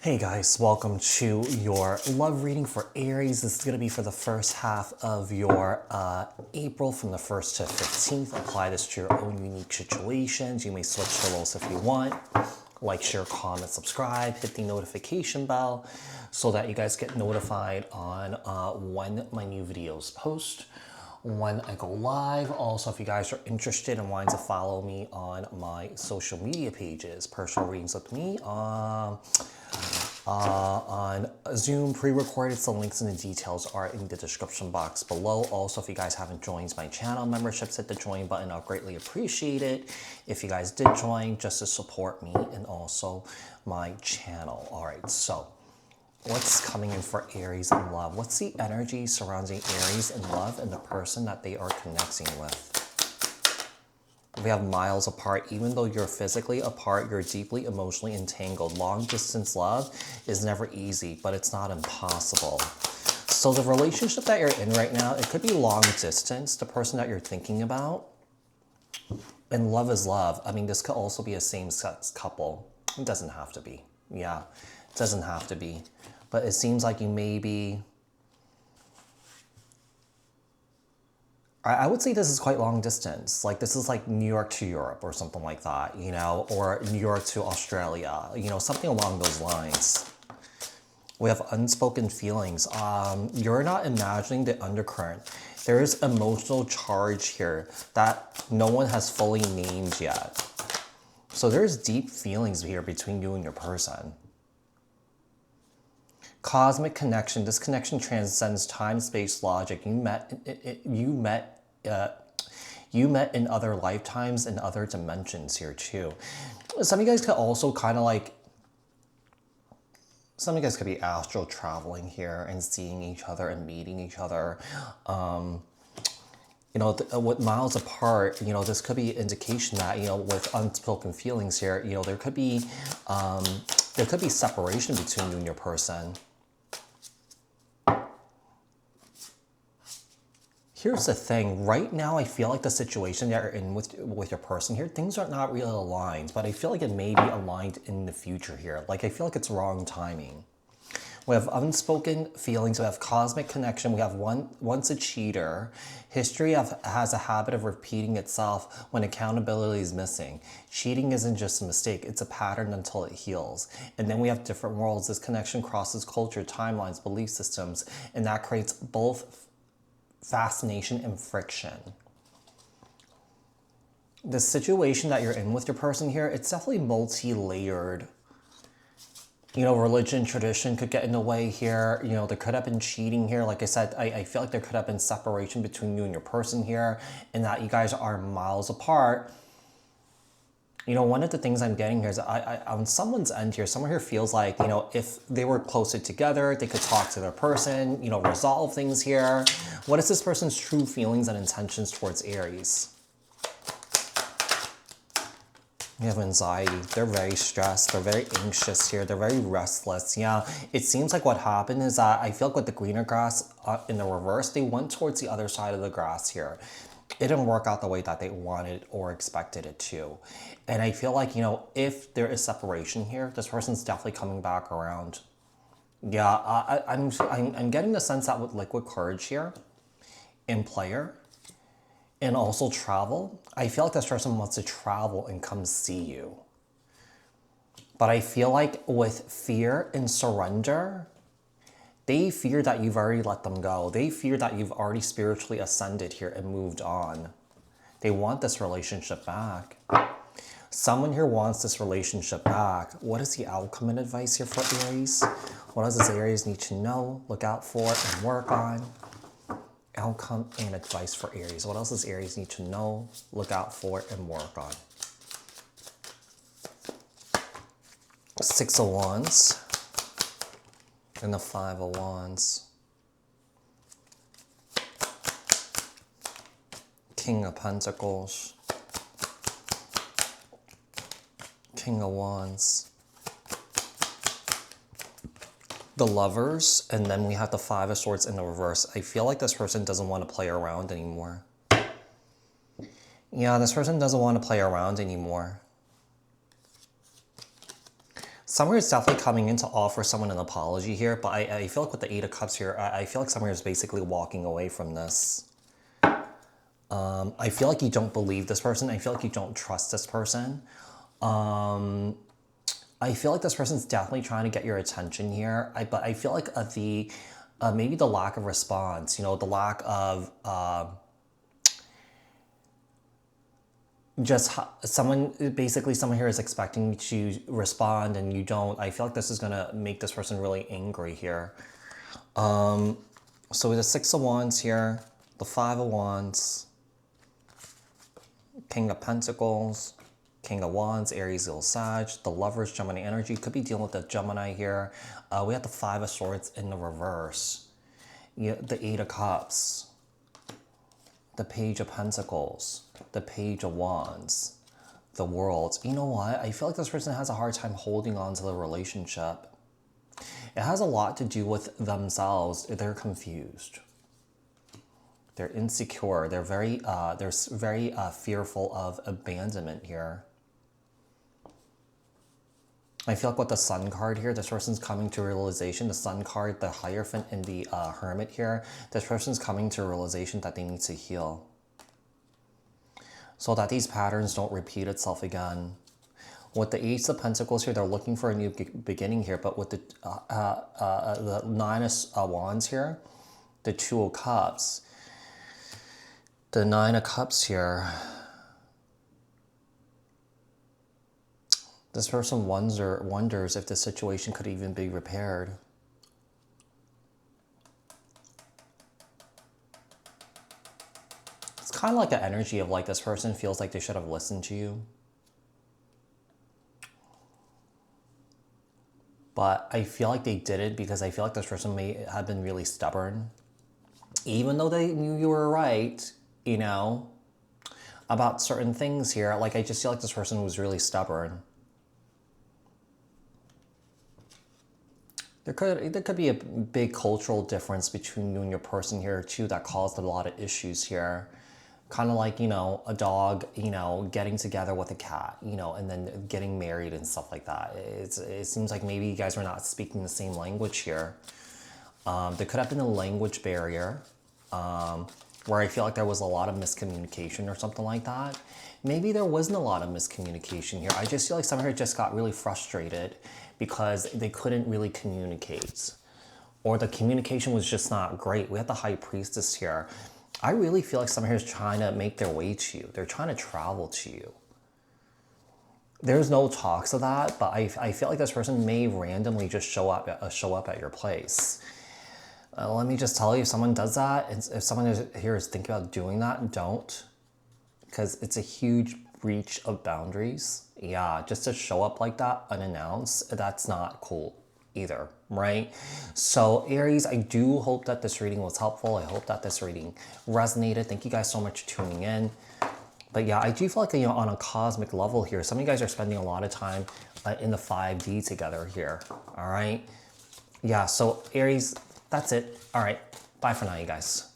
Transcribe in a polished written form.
Hey guys, welcome to your love reading for Aries. This is going to be for the first half of your April from the 1st to 15th. Apply this to your own unique situations. You may switch to roles if you want. Like, share, comment, subscribe, hit the notification bell so that you guys get notified on when my new videos post, when I go live. Also, if you guys are interested and wanting to follow me on my social media pages, personal readings with me, on Zoom, pre-recorded. The links and the details are in the description box below. Also, if you guys haven't joined my channel memberships, hit the join button. I'll greatly appreciate it if you guys did join, just to support me and also my channel. All right, so what's coming in for Aries in love? What's the energy surrounding Aries in love and the person that they are connecting with? We have miles apart. Even though you're physically apart, you're deeply emotionally entangled. Long distance love is never easy, but it's not impossible. So the relationship that you're in right now, it could be long distance, the person that you're thinking about. And love is love. I mean, this could also be a same-sex couple. It doesn't have to be. Yeah, it doesn't have to be. But it seems like you may be... I would say this is quite long distance. Like, this is like New York to Europe or something like that, you know, or New York to Australia, you know, something along those lines. We have unspoken feelings. You're not imagining the undercurrent. There is emotional charge here that no one has fully named yet. So there's deep feelings here between you and your person. Cosmic connection. This connection transcends time, space, logic. You met in other lifetimes and other dimensions here too. Some of you guys could also kind of like, some of you guys could be astral traveling here and seeing each other and meeting each other. You know, with miles apart, you know, this could be indication that, you know, with unspoken feelings here, you know, there could be separation between you and your person. Here's the thing, right now I feel like the situation that you're in with your person here, things are not really aligned, but I feel like it may be aligned in the future here. Like, I feel like it's wrong timing. We have unspoken feelings, we have cosmic connection, we have once a cheater. History has a habit of repeating itself when accountability is missing. Cheating isn't just a mistake, it's a pattern until it heals. And then we have different worlds. This connection crosses culture, timelines, belief systems, and that creates both fascination and friction. The situation that you're in with your person here, it's definitely multi-layered. You know, religion, tradition could get in the way here. You know, there could have been cheating here. Like I said, I feel like there could have been separation between you and your person here, and that you guys are miles apart. You know, one of the things I'm getting here is on someone's end here, someone here feels like, you know, if they were closer together, they could talk to their person, you know, resolve things here. What is this person's true feelings and intentions towards Aries? You have anxiety. They're very stressed. They're very anxious here. They're very restless. Yeah, it seems like what happened is that I feel like with the greener grass in the reverse, they went towards the other side of the grass here. It didn't work out the way that they wanted or expected it to. And I feel like, you know, if there is separation here, this person's definitely coming back around. Yeah, I'm getting the sense that with liquid courage here, in player, and also travel, I feel like this person wants to travel and come see you. But I feel like with fear and surrender, they fear that you've already let them go. They fear that you've already spiritually ascended here and moved on. They want this relationship back. Someone here wants this relationship back. What is the outcome and advice here for Aries? What does this Aries need to know, look out for, and work on? Outcome and advice for Aries. What else does Aries need to know, look out for, and work on? Six of Wands. And the Five of Wands. King of Pentacles. King of Wands. The Lovers, and then we have the Five of Swords in the reverse. I feel like this person doesn't want to play around anymore. Yeah, this person doesn't want to play around anymore. Somewhere is definitely coming in to offer someone an apology here, but I feel like with the Eight of Cups here, I feel like somewhere is basically walking away from this. I feel like you don't believe this person. I feel like you don't trust this person. I feel like this person's definitely trying to get your attention here. But I feel like maybe the lack of response, you know, the lack of someone here is expecting you to respond and you don't. I feel like this is going to make this person really angry here. So with the Six of Wands here, the Five of Wands, King of Pentacles, King of Wands, Aries, Leo, Sag, the Lovers, Gemini energy. Could be dealing with the Gemini here. We have the Five of Swords in the reverse. The Eight of Cups, the Page of Pentacles, the Page of Wands, the World. You know what? I feel like this person has a hard time holding on to the relationship. It has a lot to do with themselves. They're confused. They're insecure. They're very fearful of abandonment here. I feel like with the Sun card here, this person's coming to realization. The Sun card, the Hierophant, and the Hermit here, this person's coming to realization that they need to heal, so that these patterns don't repeat itself again. With the Ace of Pentacles here, they're looking for a new beginning here, but with the Nine of Wands here, the Two of Cups, the Nine of Cups here, this person wonders if the situation could even be repaired. It's kind of like an energy of like this person feels like they should have listened to you. But I feel like they didn't, because I feel like this person may have been really stubborn. Even though they knew you were right, you know, about certain things here. Like, I just feel like this person was really stubborn. There could be a big cultural difference between you and your person here too that caused a lot of issues here. Kind of like, you know, a dog, you know, getting together with a cat, you know, and then getting married and stuff like that. It seems like maybe you guys were not speaking the same language here. There could have been a language barrier where I feel like there was a lot of miscommunication or something like that. Maybe there wasn't a lot of miscommunication here. I just feel like someone here just got really frustrated because they couldn't really communicate, or the communication was just not great. We have the High Priestess here. I really feel like someone here is trying to make their way to you. They're trying to travel to you. There's no talks of that, but I feel like this person may randomly just show up at your place. Let me just tell you, if someone does that, if someone here is thinking about doing that, don't. Because it's a huge breach of boundaries. Yeah, just to show up like that unannounced, that's not cool either, right? So Aries, I do hope that this reading was helpful. I hope that this reading resonated. Thank you guys so much for tuning in. But yeah, I do feel like, you know, on a cosmic level here, some of you guys are spending a lot of time in the 5D together here, all right? Yeah, so Aries, that's it. All right, bye for now, you guys.